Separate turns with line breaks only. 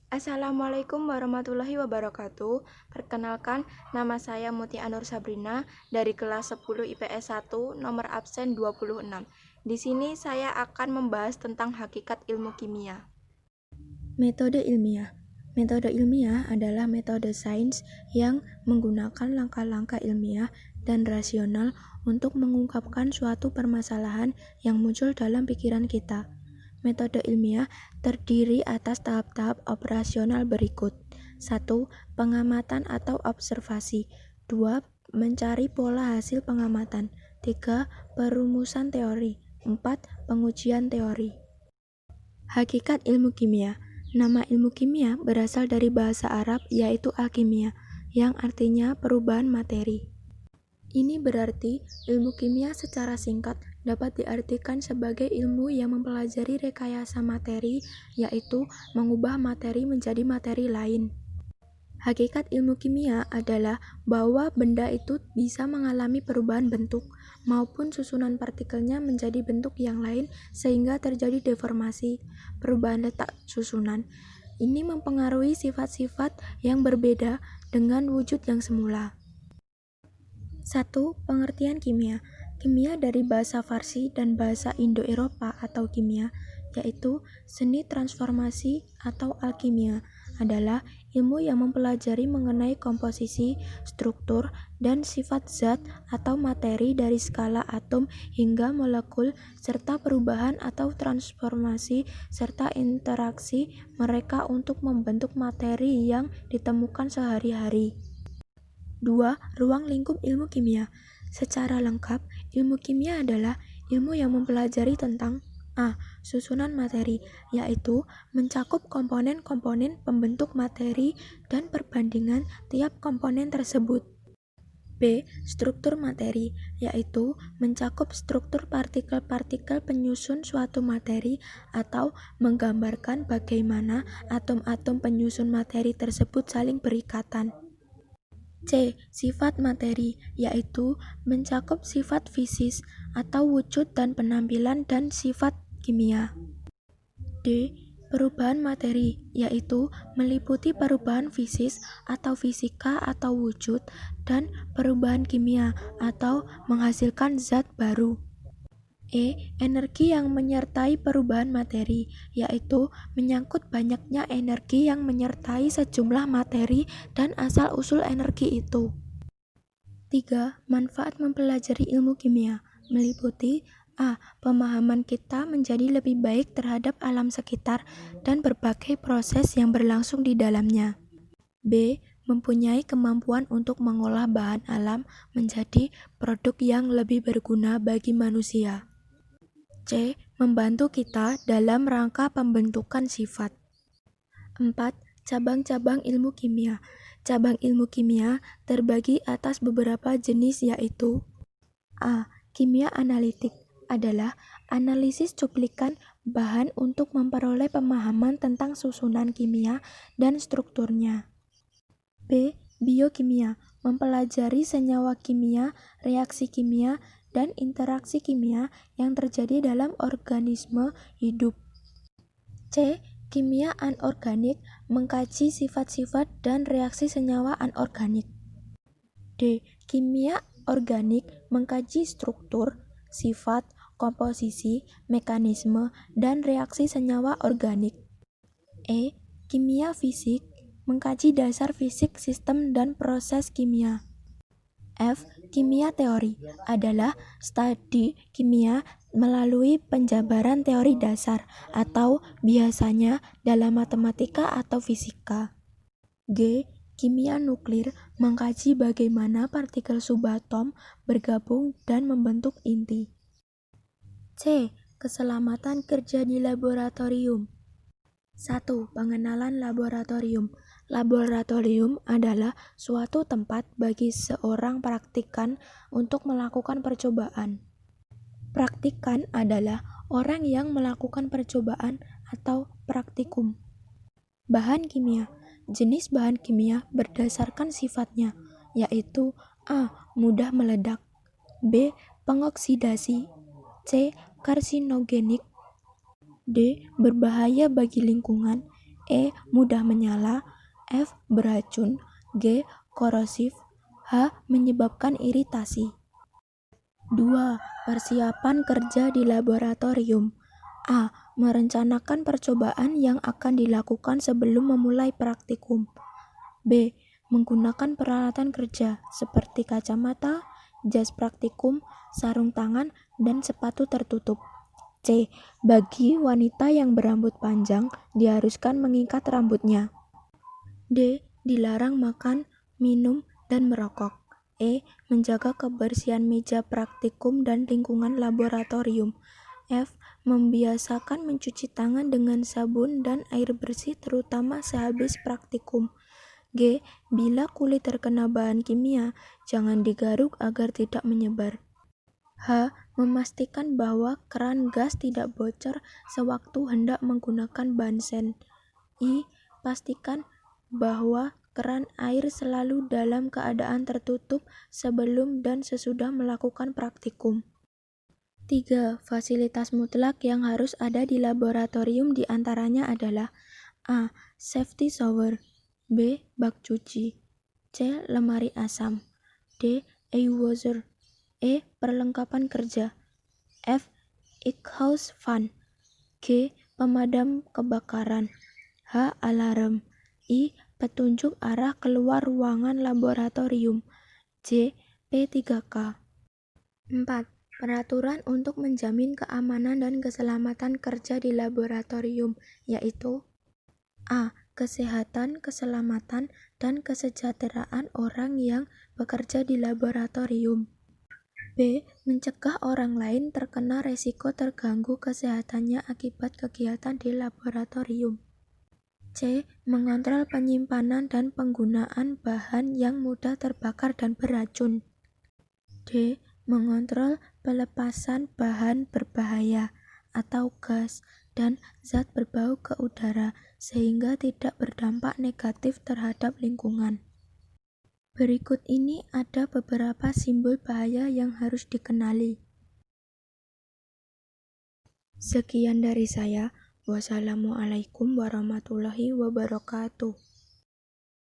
Assalamualaikum warahmatullahi wabarakatuh. Perkenalkan, nama saya Muti Anur Sabrina dari kelas 10 IPS 1, nomor absen 26. Di sini saya akan membahas tentang hakikat ilmu kimia.
Metode ilmiah. Metode ilmiah adalah metode sains yang menggunakan langkah-langkah ilmiah dan rasional untuk mengungkapkan suatu permasalahan yang muncul dalam pikiran kita. Metode ilmiah terdiri atas tahap-tahap operasional berikut. 1. Pengamatan atau observasi. 2. Mencari pola hasil pengamatan. 3. Perumusan teori. 4. Pengujian teori. Hakikat ilmu kimia. Nama ilmu kimia berasal dari bahasa Arab yaitu alkimia, yang artinya perubahan materi. Ini berarti ilmu kimia secara singkat dapat diartikan sebagai ilmu yang mempelajari rekayasa materi, yaitu mengubah materi menjadi materi lain. Hakikat ilmu kimia adalah bahwa benda itu bisa mengalami perubahan bentuk maupun susunan partikelnya menjadi bentuk yang lain sehingga terjadi deformasi, perubahan letak susunan. Ini mempengaruhi sifat-sifat yang berbeda dengan wujud yang semula. 1. Pengertian kimia. Kimia dari bahasa Farsi dan bahasa Indo-Eropa atau kimia, yaitu seni transformasi atau alkimia, adalah ilmu yang mempelajari mengenai komposisi, struktur, dan sifat zat atau materi dari skala atom hingga molekul, serta perubahan atau transformasi serta interaksi mereka untuk membentuk materi yang ditemukan sehari-hari. 2. Ruang lingkup ilmu kimia. Secara lengkap, ilmu kimia adalah ilmu yang mempelajari tentang A. Susunan materi, yaitu mencakup komponen-komponen pembentuk materi dan perbandingan tiap komponen tersebut. B. Struktur materi, yaitu mencakup struktur partikel-partikel penyusun suatu materi atau menggambarkan bagaimana atom-atom penyusun materi tersebut saling berikatan. C. Sifat materi, yaitu mencakup sifat fisis atau wujud dan penampilan dan sifat kimia. D. Perubahan materi, yaitu meliputi perubahan fisis atau fisika atau wujud dan perubahan kimia atau menghasilkan zat baru. E. Energi yang menyertai perubahan materi, yaitu menyangkut banyaknya energi yang menyertai sejumlah materi dan asal-usul energi itu. 3. Manfaat mempelajari ilmu kimia meliputi A. Pemahaman kita menjadi lebih baik terhadap alam sekitar dan berbagai proses yang berlangsung di dalamnya. B. Mempunyai kemampuan untuk mengolah bahan alam menjadi produk yang lebih berguna bagi manusia. C. Membantu kita dalam rangka pembentukan sifat. 4. Cabang-cabang ilmu kimia. Cabang ilmu kimia terbagi atas beberapa jenis yaitu A. Kimia analitik adalah analisis cuplikan bahan untuk memperoleh pemahaman tentang susunan kimia dan strukturnya. B. Biokimia mempelajari senyawa kimia, reaksi kimia, dan interaksi kimia yang terjadi dalam organisme hidup. C. Kimia anorganik mengkaji sifat-sifat dan reaksi senyawa anorganik. D. Kimia organik mengkaji struktur, sifat, komposisi, mekanisme, dan reaksi senyawa organik. E. Kimia fisik mengkaji dasar fisik sistem dan proses kimia. F. Kimia teori adalah studi kimia melalui penjabaran teori dasar atau biasanya dalam matematika atau fisika. G. Kimia nuklir mengkaji bagaimana partikel subatom bergabung dan membentuk inti. C. Keselamatan kerja di laboratorium. 1. Pengenalan laboratorium. Laboratorium adalah suatu tempat bagi seorang praktikan untuk melakukan percobaan. Praktikan adalah orang yang melakukan percobaan atau praktikum. Bahan kimia. Jenis bahan kimia berdasarkan sifatnya, yaitu A. Mudah meledak, B. Pengoksidasi, C. Karsinogenik, D. Berbahaya bagi lingkungan, E. Mudah menyala, F. Beracun, G. Korosif, H. Menyebabkan iritasi. 2. Persiapan kerja di laboratorium. A. Merencanakan percobaan yang akan dilakukan sebelum memulai praktikum. B. Menggunakan peralatan kerja seperti kacamata, jas praktikum, sarung tangan, dan sepatu tertutup. C. Bagi wanita yang berambut panjang, diharuskan mengikat rambutnya. D. Dilarang makan, minum, dan merokok. E. Menjaga kebersihan meja praktikum dan lingkungan laboratorium. F. Membiasakan mencuci tangan dengan sabun dan air bersih terutama sehabis praktikum. G. Bila kulit terkena bahan kimia, jangan digaruk agar tidak menyebar. H. Memastikan bahwa keran gas tidak bocor sewaktu hendak menggunakan bansen. I. Pastikan bahwa keran air selalu dalam keadaan tertutup sebelum dan sesudah melakukan praktikum. 3. Fasilitas mutlak yang harus ada di laboratorium diantaranya adalah A. Safety shower, B. Bak cuci, C. Lemari asam, D. Washer, E. Perlengkapan kerja, F. Exhaust fan, G. Pemadam kebakaran, H. Alarm, I. Petunjuk arah keluar ruangan laboratorium, J. P3K. 4. Peraturan untuk menjamin keamanan dan keselamatan kerja di laboratorium, yaitu A. Kesehatan, keselamatan, dan kesejahteraan orang yang bekerja di laboratorium. B. Mencegah orang lain terkena resiko terganggu kesehatannya akibat kegiatan di laboratorium. C. Mengontrol penyimpanan dan penggunaan bahan yang mudah terbakar dan beracun. D. Mengontrol pelepasan bahan berbahaya atau gas dan zat berbau ke udara sehingga tidak berdampak negatif terhadap lingkungan. Berikut ini ada beberapa simbol bahaya yang harus dikenali. Sekian dari saya. Wassalamualaikum warahmatullahi wabarakatuh.